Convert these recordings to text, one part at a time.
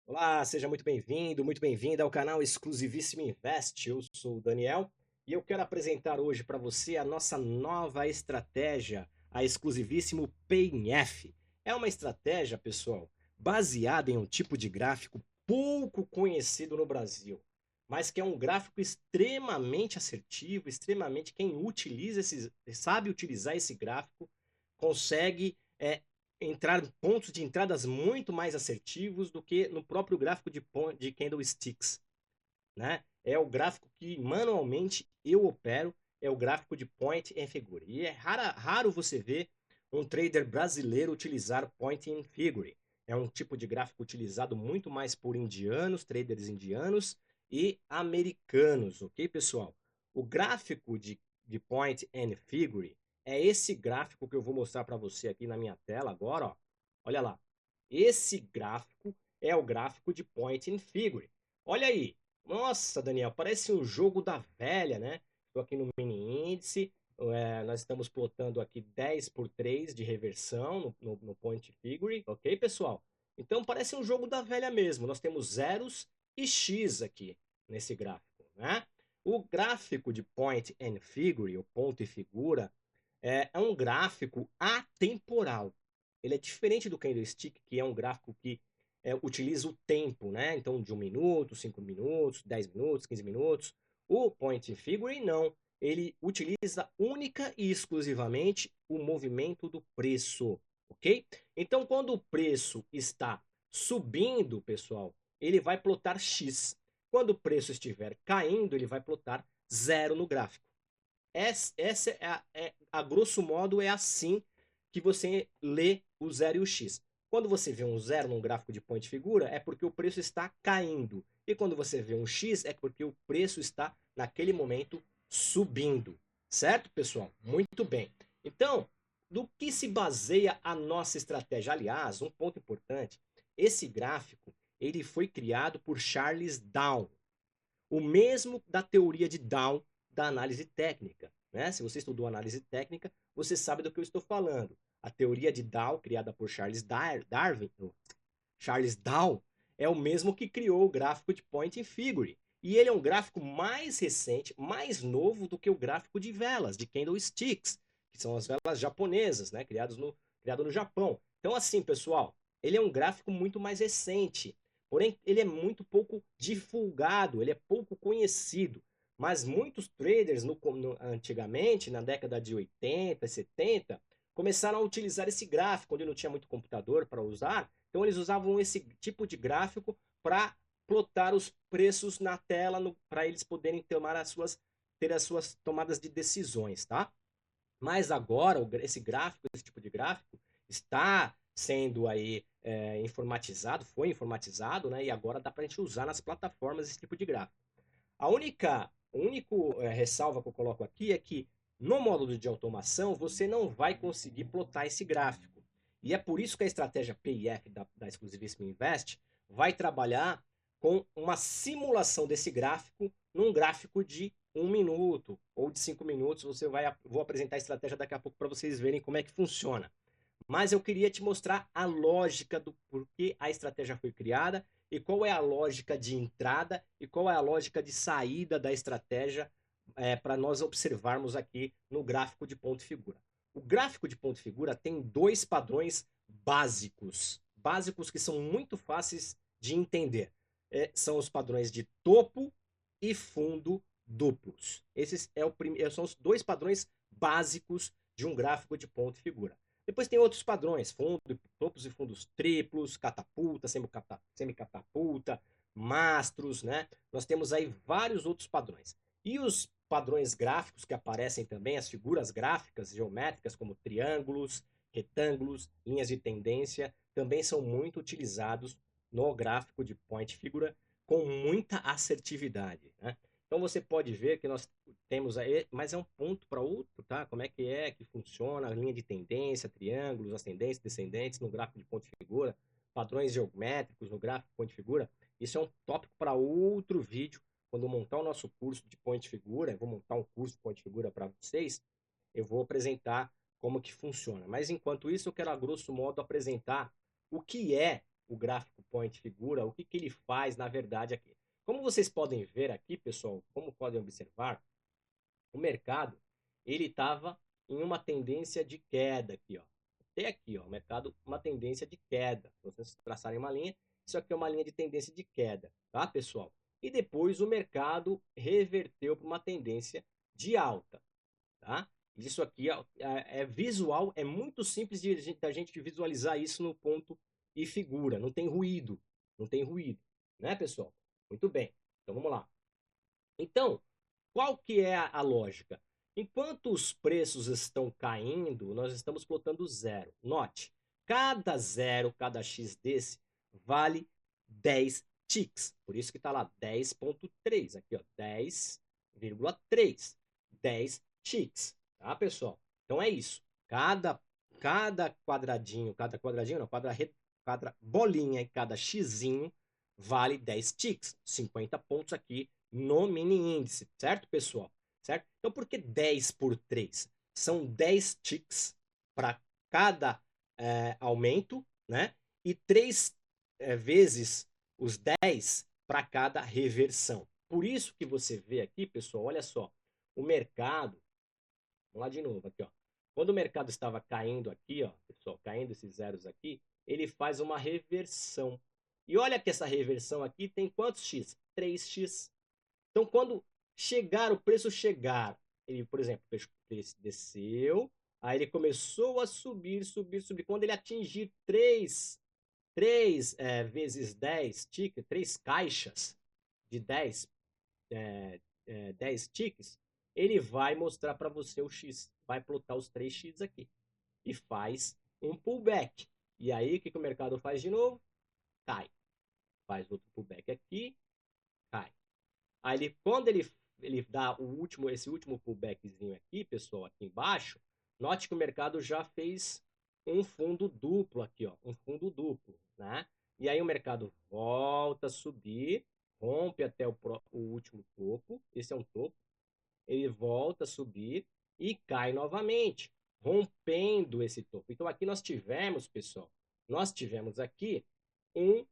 Olá, seja muito bem-vinda ao canal Exclusivíssimo Invest. Eu sou o Daniel e eu quero apresentar hoje para você a nossa nova estratégia, a Exclusivíssimo PNF. É uma estratégia, pessoal, baseada em um tipo de gráfico pouco conhecido no Brasil, mas que é um gráfico extremamente assertivo, extremamente quem utiliza sabe utilizar esse gráfico, consegue entrar pontos de entradas muito mais assertivos do que no próprio gráfico de candlesticks, né? É o gráfico que manualmente eu opero, é o gráfico de point and figure. E é raro você ver um trader brasileiro utilizar point and figure. É um tipo de gráfico utilizado muito mais por indianos, traders indianos e americanos, ok, pessoal? O gráfico de point and figure é esse gráfico que eu vou mostrar para você aqui na minha tela agora, ó. Olha lá. Esse gráfico é o gráfico de point and figure. Olha aí. Nossa, Daniel, parece um jogo da velha, né? Estou aqui no mini índice, nós estamos plotando aqui 10 por 3 de reversão no point figure, ok, pessoal? Então parece um jogo da velha mesmo. Nós temos zeros e x aqui nesse gráfico, né? O gráfico de point and figure, o ponto e figura, é um gráfico atemporal. Ele é diferente do candlestick, que é um gráfico que utiliza o tempo, né? Então, de 1 minuto, 5 minutos, 10 minutos, 15 minutos. O point and figure não. Ele utiliza única e exclusivamente o movimento do preço, ok? Então, quando o preço está subindo, pessoal, ele vai plotar X. Quando o preço estiver caindo, ele vai plotar zero no gráfico. Essa a grosso modo, é assim que você lê o zero e o X. Quando você vê um zero num gráfico de ponto de figura, é porque o preço está caindo. E quando você vê um X, é porque o preço está, naquele momento, subindo. Certo, pessoal? Muito bem. Então, do que se baseia a nossa estratégia? Aliás, um ponto importante, esse gráfico ele foi criado por Charles Down, o mesmo da teoria de Down da análise técnica. Né? Se você estudou análise técnica, você sabe do que eu estou falando. A teoria de Down, criada por Charles Down, é o mesmo que criou o gráfico de point and figure. E ele é um gráfico mais recente, mais novo do que o gráfico de velas, de candlesticks, que são as velas japonesas, né? Criado no Japão. Então, assim, pessoal, ele é um gráfico muito mais recente. Porém, ele é muito pouco divulgado, ele é pouco conhecido. Mas muitos traders, antigamente, na década de 80, 70, começaram a utilizar esse gráfico, onde não tinha muito computador para usar. Então, eles usavam esse tipo de gráfico para plotar os preços na tela, para eles poderem ter as suas tomadas de decisões, tá? Mas agora, esse gráfico, esse tipo de gráfico, está sendo aí informatizado, foi informatizado, né? E agora dá para a gente usar nas plataformas esse tipo de gráfico. O único ressalva que eu coloco aqui é que no módulo de automação você não vai conseguir plotar esse gráfico. E é por isso que a estratégia PIF da Exclusivíssimo Invest vai trabalhar com uma simulação desse gráfico num gráfico de 1 minuto ou de 5 minutos. Vou apresentar a estratégia daqui a pouco para vocês verem como é que funciona. Mas eu queria te mostrar a lógica do porquê a estratégia foi criada e qual é a lógica de entrada e qual é a lógica de saída da estratégia para nós observarmos aqui no gráfico de ponto e figura. O gráfico de ponto e figura tem dois padrões básicos que são muito fáceis de entender. São os padrões de topo e fundo duplos. Esses são os dois padrões básicos de um gráfico de ponto e figura. Depois tem outros padrões, topos e fundos triplos, catapulta, semicatapulta, mastros, né? Nós temos aí vários outros padrões. E os padrões gráficos que aparecem também, as figuras gráficas geométricas, como triângulos, retângulos, linhas de tendência, também são muito utilizados no gráfico de point figura com muita assertividade, né? Então você pode ver que nós temos aí, mas é um ponto para outro, tá? Como é que funciona a linha de tendência, triângulos, ascendentes, descendentes no gráfico de ponto de figura, padrões geométricos no gráfico de ponto de figura. Isso é um tópico para outro vídeo. Quando eu montar o nosso curso de ponto de figura, eu vou montar um curso de ponto de figura para vocês, eu vou apresentar como que funciona. Mas enquanto isso, eu quero a grosso modo apresentar o que é o gráfico point figura, o que que ele faz na verdade aqui. Como vocês podem ver aqui, pessoal, como podem observar, o mercado ele estava em uma tendência de queda aqui, ó. Até aqui, ó, o mercado uma tendência de queda. Se vocês traçarem uma linha, isso aqui é uma linha de tendência de queda, tá, pessoal? E depois o mercado reverteu para uma tendência de alta, tá? Isso aqui é visual, é muito simples da gente visualizar isso no ponto e figura, não tem ruído, não tem ruído, né, pessoal? Muito bem, então vamos lá. Então, qual que é a lógica? Enquanto os preços estão caindo, nós estamos plotando zero. Note, cada zero, cada x desse, vale 10 ticks. Por isso que está lá 10,3. Aqui, ó, 10,3. 10 ticks. Tá, pessoal? Então é isso. Cada quadradinho, não, cada bolinha e cada xzinho vale 10 ticks. 50 pontos aqui no mini índice, certo, pessoal? Certo? Então, por que 10 por 3? São 10 ticks para cada aumento, né? E 3 vezes os 10 para cada reversão. Por isso que você vê aqui, pessoal, olha só, o mercado, vamos lá de novo aqui, ó. Quando o mercado estava caindo aqui, ó, pessoal, caindo esses zeros aqui, ele faz uma reversão. E olha que essa reversão aqui tem quantos x? 3x. Então, quando chegar, o preço chegar, ele, por exemplo, o preço desceu, aí ele começou a subir, subir, subir. Quando ele atingir 3 vezes 10 tickets, 3 caixas de 10 tickets, ele vai mostrar para você o X, vai plotar os 3x aqui e faz um pullback. E aí, o que, que o mercado faz de novo? Cai. Faz outro pullback aqui, cai. Aí quando ele dá esse último pullbackzinho aqui, pessoal, aqui embaixo, note que o mercado já fez um fundo duplo aqui, ó, um fundo duplo, né? E aí o mercado volta a subir, rompe até o último topo, esse é um topo, ele volta a subir e cai novamente, rompendo esse topo. Então aqui nós tivemos, pessoal, nós tivemos aqui um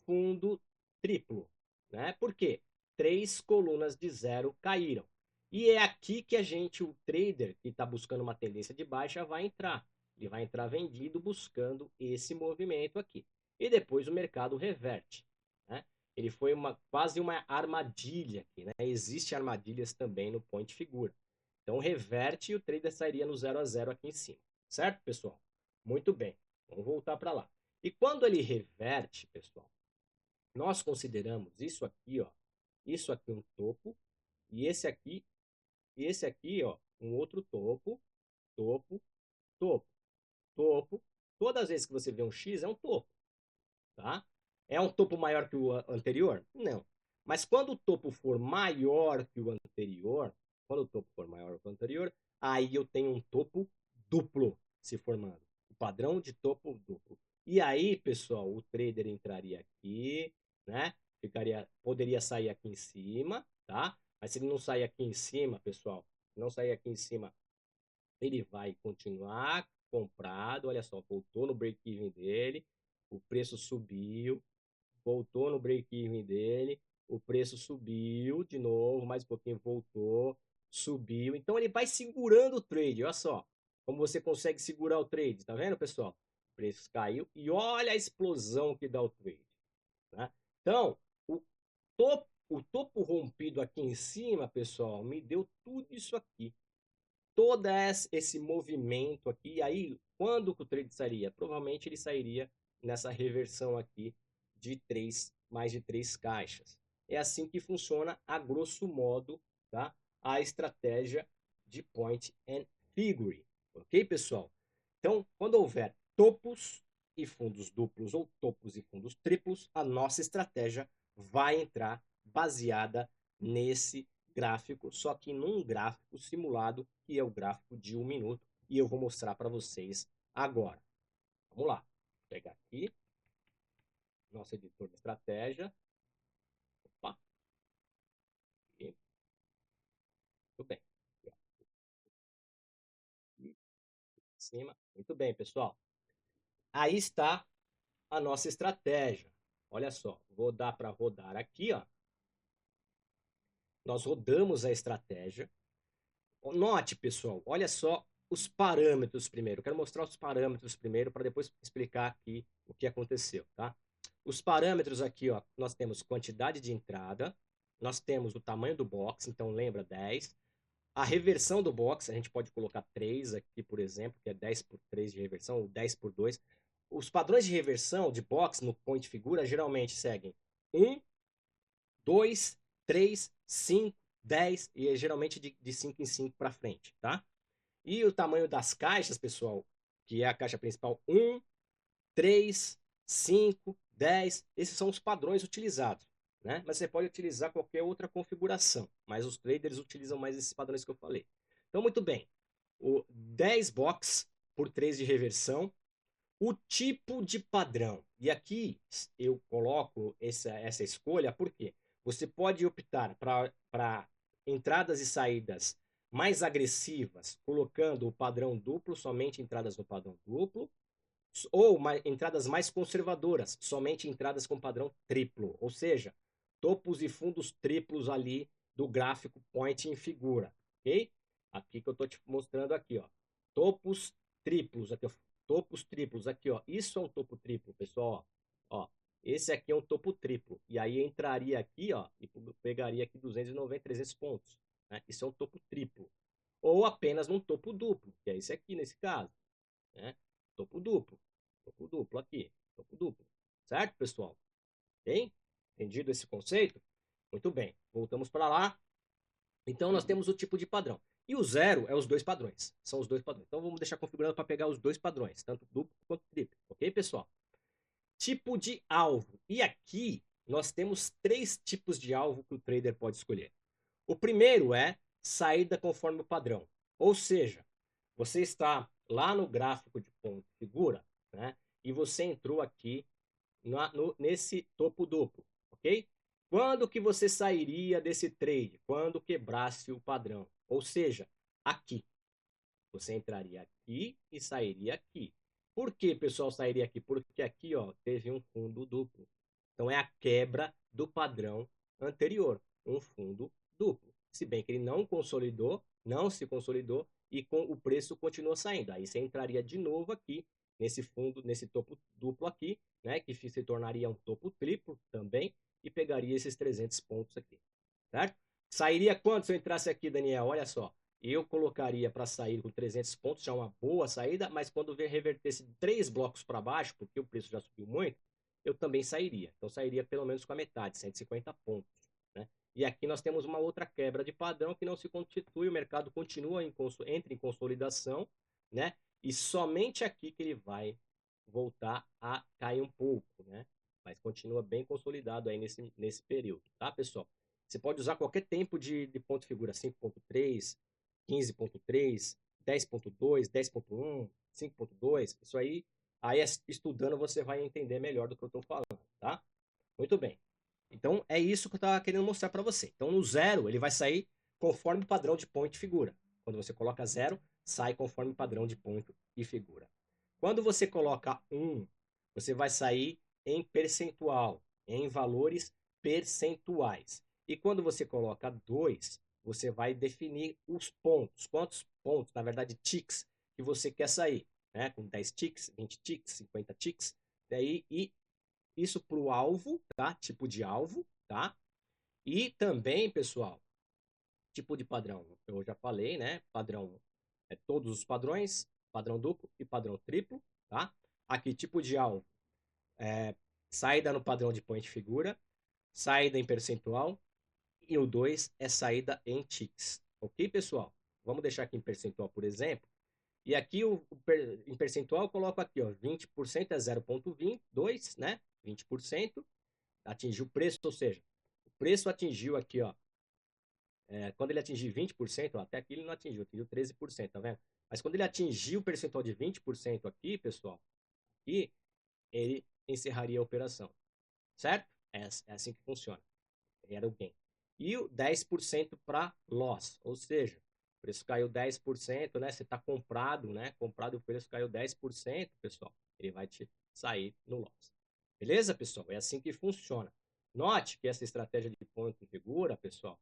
fundo triplo, né? Por quê? 3 colunas de zero caíram. E é aqui que o trader que está buscando uma tendência de baixa vai entrar. Ele vai entrar vendido buscando esse movimento aqui. E depois o mercado reverte, né? Ele foi quase uma armadilha aqui, né? Existem armadilhas também no point figura. Então reverte e o trader sairia no 0 a 0 aqui em cima. Certo, pessoal? Muito bem. Vamos voltar para lá. E quando ele reverte, pessoal, nós consideramos isso aqui um topo, e esse aqui, ó, um outro topo, topo, topo, topo. Todas as vezes que você vê um X, é um topo, tá? É um topo maior que o anterior? Não. Mas quando o topo for maior que o anterior, quando o topo for maior que o anterior, aí eu tenho um topo duplo se formando. O padrão de topo duplo. E aí, pessoal, o trader entraria aqui, né? Poderia sair aqui em cima, tá? Mas se ele não sair aqui em cima, pessoal, não sair aqui em cima, ele vai continuar comprado. Olha só, voltou no break-even dele, o preço subiu, voltou no break-even dele, o preço subiu de novo, mais um pouquinho voltou, subiu. Então ele vai segurando o trade, olha só. Como você consegue segurar o trade, tá vendo, pessoal? O preço caiu e olha a explosão que dá o trade, né? Então, o topo rompido aqui em cima, pessoal, me deu tudo isso aqui. Todo esse movimento aqui. E aí, quando o trade sairia? Provavelmente ele sairia nessa reversão aqui de mais de 3 caixas. É assim que funciona, a grosso modo, tá? A estratégia de point and figure. Ok, pessoal? Então, quando houver topos e fundos duplos ou topos e fundos triplos, a nossa estratégia vai entrar baseada nesse gráfico, só que num gráfico simulado, que é o gráfico de 1 minuto, e eu vou mostrar para vocês agora. Vamos lá. Vou pegar aqui, nosso editor de estratégia. Opa. Aqui. Muito bem. Aqui, em cima. Muito bem, pessoal. Aí está a nossa estratégia. Olha só, vou dar para rodar aqui, ó. Nós rodamos a estratégia. Note, pessoal, olha só os parâmetros primeiro. Quero mostrar os parâmetros primeiro para depois explicar aqui o que aconteceu, tá? Os parâmetros aqui, ó, nós temos quantidade de entrada, nós temos o tamanho do box, então lembra 10. A reversão do box, a gente pode colocar 3 aqui, por exemplo, que é 10 por 3 de reversão, ou 10 por 2. Os padrões de reversão de box no point figura geralmente seguem 1, 2, 3, 5, 10 e é geralmente de 5 em 5 para frente, tá? E o tamanho das caixas, pessoal, que é a caixa principal, 1, 3, 5, 10, esses são os padrões utilizados, né? Mas você pode utilizar qualquer outra configuração, mas os traders utilizam mais esses padrões que eu falei. Então, muito bem, o 10 box por 3 de reversão, o tipo de padrão. E aqui eu coloco essa escolha porque você pode optar para entradas e saídas mais agressivas, colocando o padrão duplo, somente entradas no padrão duplo, ou entradas mais conservadoras, somente entradas com padrão triplo, ou seja, topos e fundos triplos ali do gráfico point em figura, ok? Aqui que eu estou te mostrando aqui, ó, topos triplos, aqui, ó, topos triplos, aqui, ó, isso é um topo triplo, pessoal, ó, esse aqui é um topo triplo, e aí entraria aqui, ó, e pegaria aqui 290, 300 pontos, né? Isso é um topo triplo, ou apenas num topo duplo, que é esse aqui nesse caso, né? Topo duplo. Topo duplo aqui. Topo duplo. Certo, pessoal? Bem? Entendido esse conceito? Muito bem. Voltamos para lá. Então, nós temos o tipo de padrão. E o zero é os dois padrões. São os dois padrões. Então, vamos deixar configurado para pegar os dois padrões, tanto duplo quanto triplo. Ok, pessoal? Tipo de alvo. E aqui, nós temos três tipos de alvo que o trader pode escolher. O primeiro é saída conforme o padrão. Ou seja, você está lá no gráfico de ponto figura, né? E você entrou aqui nesse topo duplo, ok? Quando que você sairia desse trade? Quando quebrasse o padrão. Ou seja, aqui. Você entraria aqui e sairia aqui. Por que, pessoal, sairia aqui? Porque aqui, ó, teve um fundo duplo. Então é a quebra do padrão anterior, um fundo duplo. Se bem que ele não consolidou, não se consolidou e com o preço continuou saindo. Aí você entraria de novo aqui nesse fundo, nesse topo duplo aqui, né, que se tornaria um topo triplo também e pegaria esses 300 pontos aqui, certo? Sairia quanto se eu entrasse aqui, Daniel? Olha só, eu colocaria para sair com 300 pontos, já é uma boa saída, mas quando revertesse 3 blocos para baixo, porque o preço já subiu muito, eu também sairia. Então sairia pelo menos com a metade, 150 pontos, né? E aqui nós temos uma outra quebra de padrão que não se constitui, o mercado continua entra em consolidação, né? E somente aqui que ele vai voltar a cair um pouco, né? Mas continua bem consolidado aí nesse período, tá, pessoal? Você pode usar qualquer tempo de ponto de figura, 5.3, 15.3, 10.2, 10.1, 5.2, isso aí estudando você vai entender melhor do que eu estou falando, tá? Muito bem. Então é isso que eu estava querendo mostrar para você. Então no zero ele vai sair conforme o padrão de ponto e figura. Quando você coloca zero, sai conforme o padrão de ponto e figura. Quando você coloca 1, você vai sair em percentual, em valores percentuais. E quando você coloca 2, você vai definir os pontos. Quantos pontos, na verdade, ticks, que você quer sair. Né? Com 10 ticks, 20 ticks, 50 ticks. Daí, e isso para o alvo, tá? Tipo de alvo, tá? E também, pessoal, tipo de padrão. Eu já falei, né? Padrão é todos os padrões, padrão duplo e padrão triplo, tá? Aqui, tipo de alvo, saída no padrão de point figura, saída em percentual, e o 2 é saída em ticks. Ok, pessoal? Vamos deixar aqui em percentual, por exemplo. E aqui em percentual eu coloco aqui, ó, 20% é 0,22, né? 20% atingiu o preço, ou seja, o preço atingiu aqui, ó, quando ele atingir 20%, ó, até aqui ele não atingiu 13%, tá vendo? Mas quando ele atingiu o percentual de 20% aqui, pessoal, aqui, ele encerraria a operação, certo? É assim que funciona. Era o gain. E o 10% para loss, ou seja, o preço caiu 10%, né? Você está comprado, né? Comprado e o preço caiu 10%, pessoal. Ele vai te sair no loss. Beleza, pessoal? É assim que funciona. Note que essa estratégia de ponto e figura, pessoal,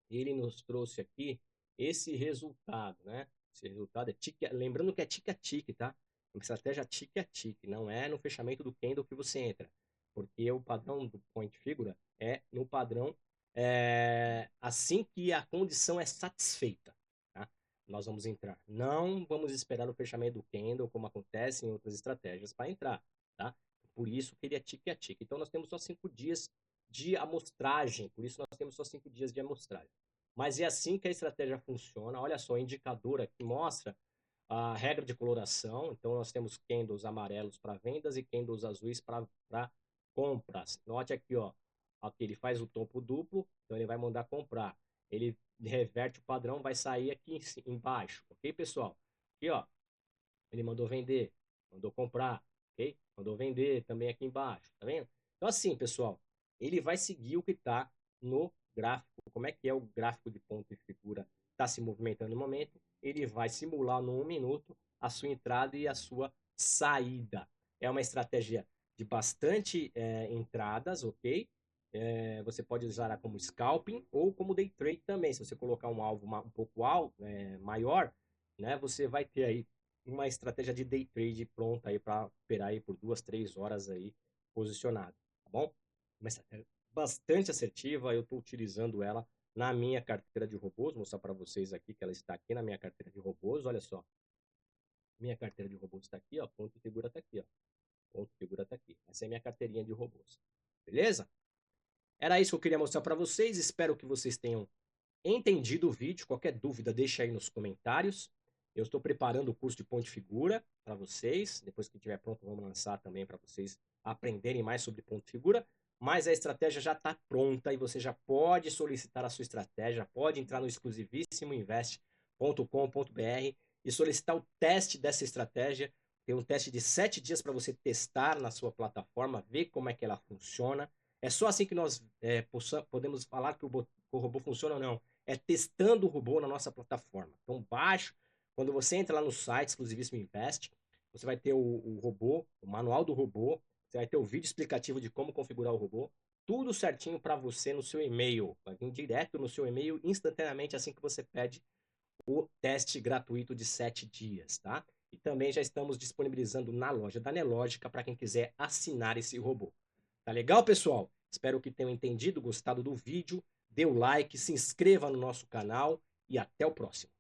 ele nos trouxe aqui esse resultado, né? Esse resultado é tique, lembrando que é tique a tique, tá? Uma estratégia tique a tique, não é no fechamento do candle que você entra, porque o padrão do point figura é no padrão assim que a condição é satisfeita, tá? Nós vamos entrar. Não vamos esperar o fechamento do candle, como acontece em outras estratégias, para entrar, tá? Por isso que ele é tique a tique. Então nós temos só 5 dias de amostragem, por isso nós temos só 5 dias de amostragem. Mas é assim que a estratégia funciona. Olha só, o indicador aqui mostra a regra de coloração. Então, nós temos candles amarelos para vendas e candles azuis para compras. Note aqui, ó, aqui ele faz o topo duplo, então ele vai mandar comprar. Ele reverte o padrão, vai sair aqui embaixo, ok, pessoal? Aqui, ó, ele mandou vender, mandou comprar, ok? Mandou vender também aqui embaixo, tá vendo? Então, assim, pessoal, ele vai seguir o que está no gráfico. Como é que é o gráfico de ponto e figura? Está se movimentando no momento, ele vai simular no 1 minuto a sua entrada e a sua saída. É uma estratégia de bastante entradas, ok? Você pode usar como scalping ou como day trade também. Se você colocar um alvo um pouco maior, né, você vai ter aí uma estratégia de day trade pronta aí para operar aí por 2, 3 horas aí posicionado, tá bom? Uma estratégia bastante assertiva, eu estou utilizando ela na minha carteira de robôs, vou mostrar para vocês aqui que ela está aqui na minha carteira de robôs, olha só. Minha carteira de robôs está aqui, ó, ponto e figura está aqui, ó. Ponto e figura está aqui. Essa é a minha carteirinha de robôs. Beleza? Era isso que eu queria mostrar para vocês, espero que vocês tenham entendido o vídeo. Qualquer dúvida, deixa aí nos comentários. Eu estou preparando o curso de ponto de figura para vocês. Depois que estiver pronto, vamos lançar também para vocês aprenderem mais sobre ponto de figura. Mas a estratégia já está pronta e você já pode solicitar a sua estratégia, pode entrar no exclusivissimоinvest.com.br e solicitar o teste dessa estratégia. Tem um teste de 7 dias para você testar na sua plataforma, ver como é que ela funciona. É só assim que nós podemos falar que o robô funciona ou não. É testando o robô na nossa plataforma. Então, baixo, quando você entra lá no site Exclusivíssimo Invest, você vai ter o robô, o manual do robô, você vai ter o vídeo explicativo de como configurar o robô, tudo certinho para você no seu e-mail. Vai vir direto no seu e-mail instantaneamente assim que você pede o teste gratuito de 7 dias, tá? E também já estamos disponibilizando na loja da Nelogica para quem quiser assinar esse robô. Tá legal, pessoal? Espero que tenham entendido, gostado do vídeo. Dê o like, se inscreva no nosso canal e até o próximo.